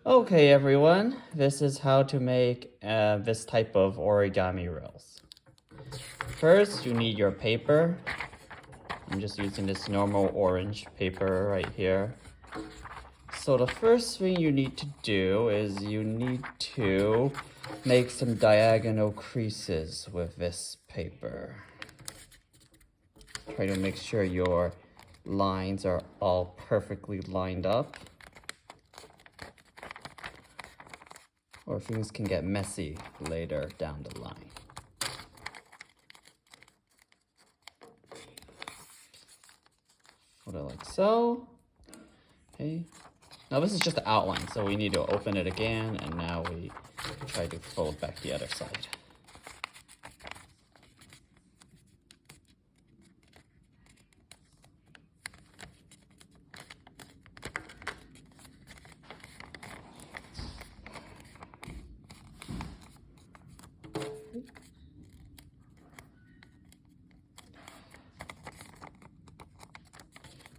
Okay, everyone, this is how to make this type of origami rails. First, you need your paper. I'm just using this normal orange paper right here. So the first thing you need to do is you need to make some diagonal creases with this paper. Try to make sure your lines are all perfectly lined up, or things can get messy later down the line. Put it like so. Okay. Now this is just the outline, so we need to open it again, and now we try to fold back the other side.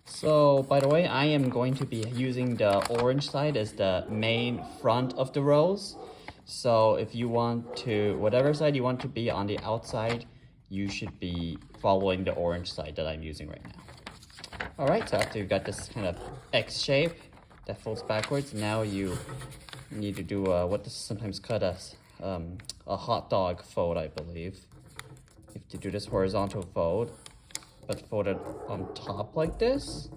So, by the way, I am going to be using the orange side as the main front of the rolls. So if you want to, whatever side you want to be on the outside, you should be following the orange side that I'm using right now. All right, so after you've got this kind of X shape that folds backwards, now you need to do what is sometimes called a hot dog fold, I believe. You have to do this horizontal fold, but fold it on top like this.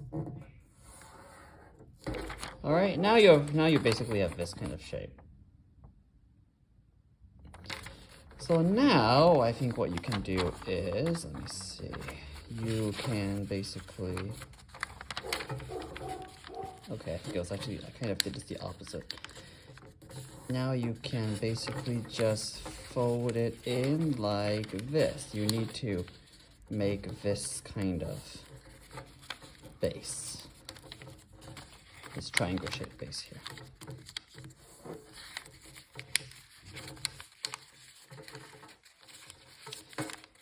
All right, now you basically have this kind of shape. So now I think what you can do is, let me see, you can basically, okay, I think it was actually, I kind of did this the opposite. Now you can basically just fold it in like this. You need to make this kind of base, this triangle shaped base here.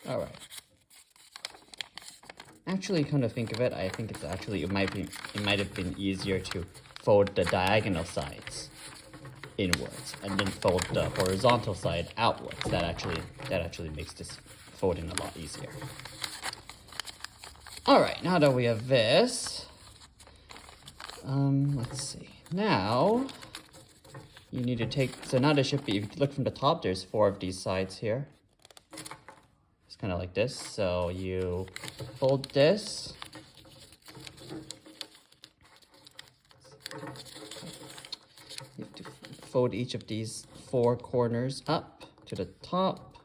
All right. Actually, come to think of it, I think it's actually, it might have been easier to fold the diagonal sides inwards and then fold the horizontal side outwards. That actually makes this folding a lot easier. All right, now that we have this, let's see. Now you need to take, so now there should be, if you look from the top, there's 4 of these sides here. It's kind of like this. So you fold this. You have to fold each of these 4 corners up to the top.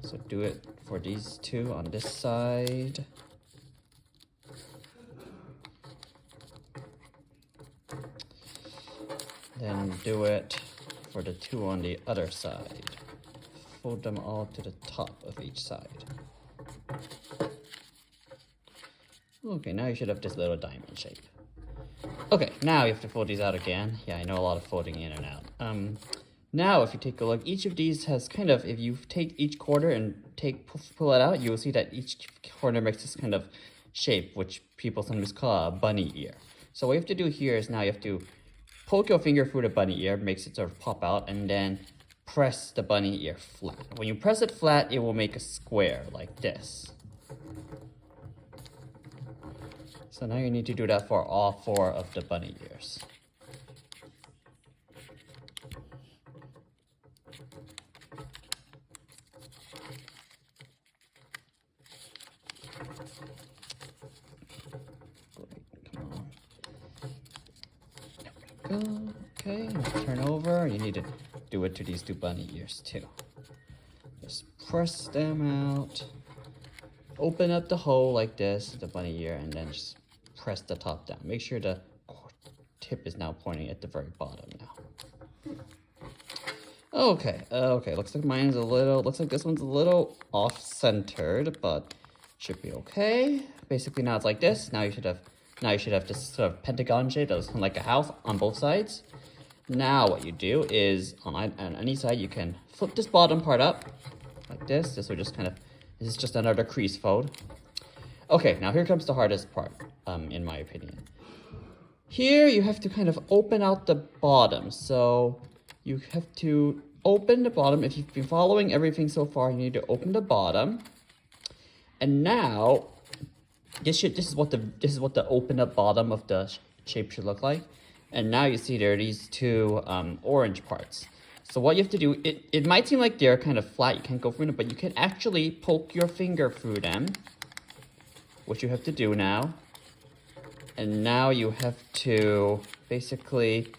So do it for these 2 on this side. Then do it for the 2 on the other side. Fold them all to the top of each side. Okay, now you should have this little diamond shape. Okay, now you have to fold these out again. Yeah, I know a lot of folding in and out. Now if you take a look, each of these has kind of, if you take each corner and pull it out, you will see that each corner makes this kind of shape, which people sometimes call a bunny ear. So what you have to do here is now you have to poke your finger through the bunny ear, makes it sort of pop out, and then press the bunny ear flat. When you press it flat, it will make a square like this. So now you need to do that for all 4 of the bunny ears. Great, come on. There we go. Okay, turn over. You need to do it to these 2 bunny ears too. Just press them out. Open up the hole like this, the bunny ear, and then just press the top down. Make sure the tip is now pointing at the very bottom now. Okay, looks like looks like this one's a little off-centered, but should be okay. Basically now it's like this. Now you should have this sort of pentagon shape that looks kind of like a house on both sides. Now what you do is on any side you can flip this bottom part up like this. This will just kind of, this is just another crease fold. Okay, now here comes the hardest part, in my opinion. Here you have to kind of open out the bottom. So you have to open the bottom. If you've been following everything so far, you need to open the bottom. And now this is what the open up bottom of the shape should look like. And now you see there are these two orange parts. So what you have to do, it might seem like they're kind of flat, you can't go through them, but you can actually poke your finger through them, which you have to do now. And now you have to basically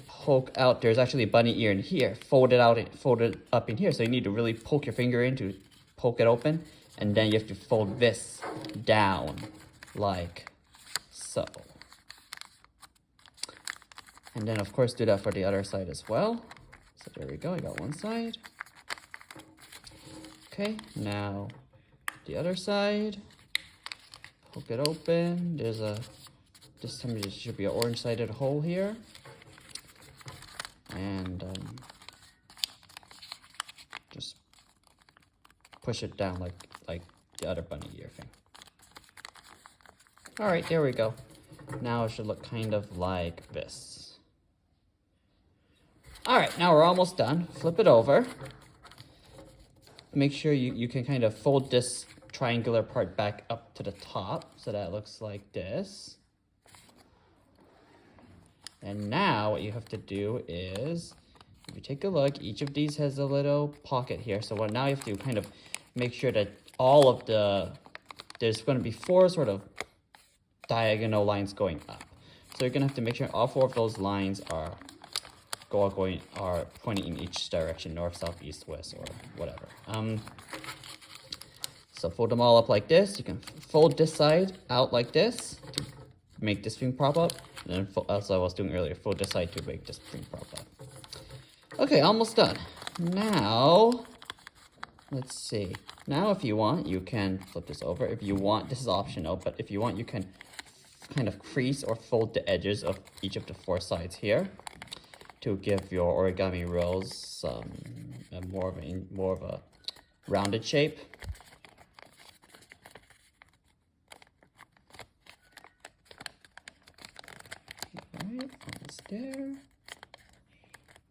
poke out. There's actually a bunny ear in here, fold it up in here. So you need to really poke your finger in to poke it open. And then you have to fold this down like so. And then of course do that for the other side as well. So there we go, I got one side. Okay, now the other side. Poke it open. This time there should be an orange-sided hole here. And just push it down like the other bunny ear thing. All right, there we go. Now it should look kind of like this. All right, now we're almost done. Flip it over. Make sure you can kind of fold this triangular part back up to the top so that it looks like this. And now what you have to do is, if you take a look, each of these has a little pocket here. So what now you have to kind of make sure that all of there's going to be 4 sort of diagonal lines going up. So you're going to have to make sure all 4 of those lines are pointing in each direction, north, south, east, west, or whatever. So fold them all up like this. You can fold this side out like this to make this thing prop up. And then, as I was doing earlier, fold this side to make this thing prop up. Okay, almost done. Now, let's see. Now if you want, you can flip this over. If you want, this is optional, but if you want, you can kind of crease or fold the edges of each of the 4 sides here to give your origami rolls more of a rounded shape. Alright, almost there.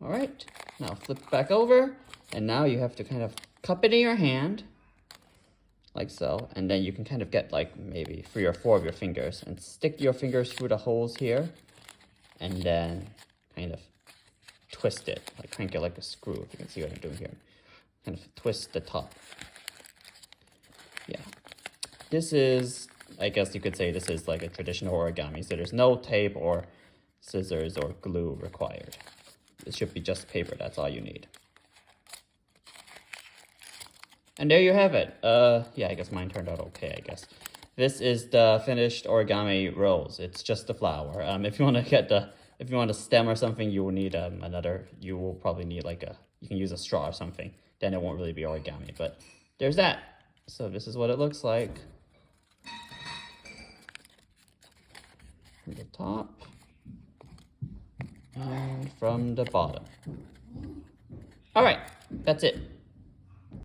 Alright, now flip it back over, and now you have to kind of cup it in your hand, like so, and then you can kind of get like maybe 3 or 4 of your fingers, and stick your fingers through the holes here, and then kind of twist it, like crank it like a screw, if you can see what I'm doing here. Kind of twist the top. Yeah. This is, I guess you could say this is like a traditional origami, so there's no tape or scissors or glue required. It should be just paper, that's all you need. And there you have it. Yeah, I guess mine turned out okay, I guess. This is the finished origami rolls. It's just the flower. If you want a stem or something, you will need you will probably need you can use a straw or something. Then it won't really be origami, but there's that. So this is what it looks like. From the top and from the bottom. All right, that's it.